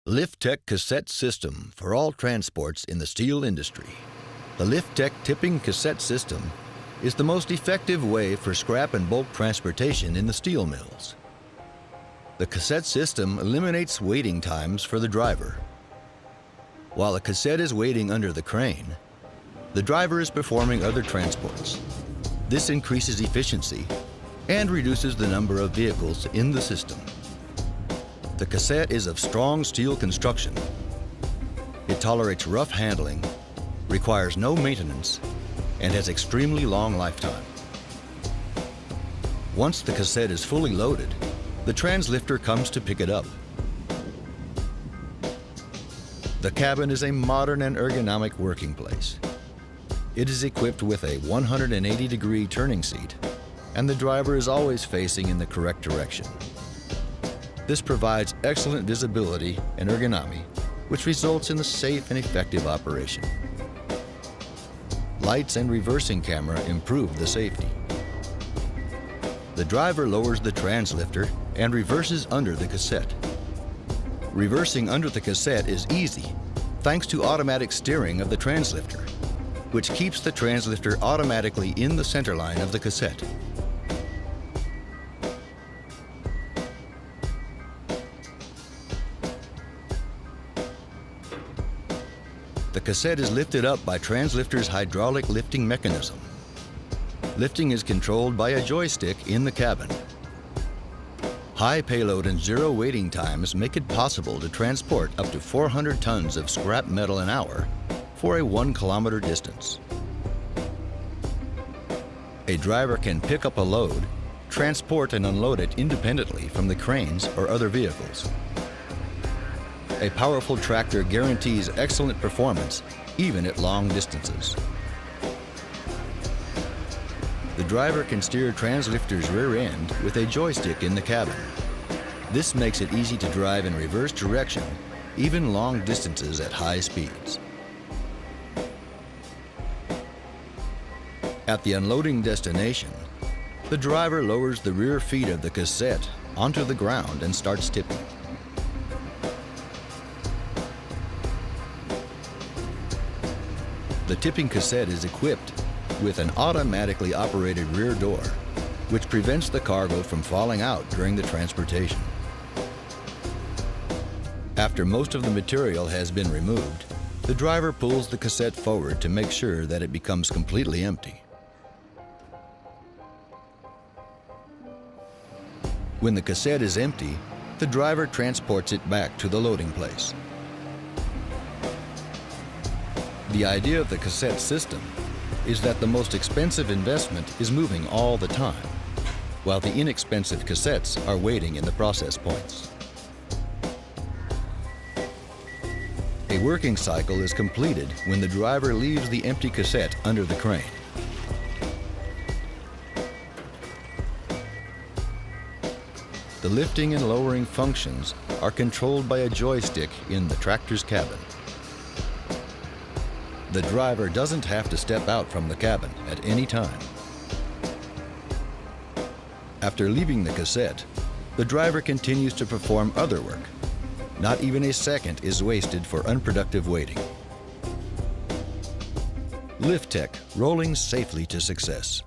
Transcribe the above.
Liftec cassette system for all transports in the steel industry. The Liftec tipping cassette system is the most effective way for scrap and bulk transportation in the steel mills. The cassette system eliminates waiting times for the driver. While a cassette is waiting under the crane, the driver is performing other transports. This increases efficiency and reduces the number of vehicles in the system. The cassette is of strong steel construction. It tolerates rough handling, requires no maintenance, and has extremely long lifetime. Once the cassette is fully loaded, the translifter comes to pick it up. The cabin is a modern and ergonomic working place. It is equipped with a 180-degree turning seat, and the driver is always facing in the correct direction. This provides excellent visibility and ergonomy, which results in a safe and effective operation. Lights and reversing camera improve the safety. The driver lowers the translifter and reverses under the cassette. Reversing under the cassette is easy thanks to automatic steering of the translifter, which keeps the translifter automatically in the center line of the cassette. The cassette is lifted up by translifter's hydraulic lifting mechanism. Lifting is controlled by a joystick in the cabin. High payload and zero waiting times make it possible to transport up to 400 tons of scrap metal an hour for a 1-kilometer distance. A driver can pick up a load, transport and unload it independently from the cranes or other vehicles. A powerful tractor guarantees excellent performance, even at long distances. The driver can steer translifter's rear end with a joystick in the cabin. This makes it easy to drive in reverse direction, even long distances at high speeds. At the unloading destination, the driver lowers the rear feet of the cassette onto the ground and starts tipping. The tipping cassette is equipped with an automatically operated rear door, which prevents the cargo from falling out during the transportation. After most of the material has been removed, the driver pulls the cassette forward to make sure that it becomes completely empty. When the cassette is empty, the driver transports it back to the loading place. The idea of the cassette system is that the most expensive investment is moving all the time, while the inexpensive cassettes are waiting in the process points. A working cycle is completed when the driver leaves the empty cassette under the crane. The lifting and lowering functions are controlled by a joystick in the tractor's cabin. The driver doesn't have to step out from the cabin at any time. After leaving the cassette, the driver continues to perform other work. Not even a second is wasted for unproductive waiting. Liftec, rolling safely to success.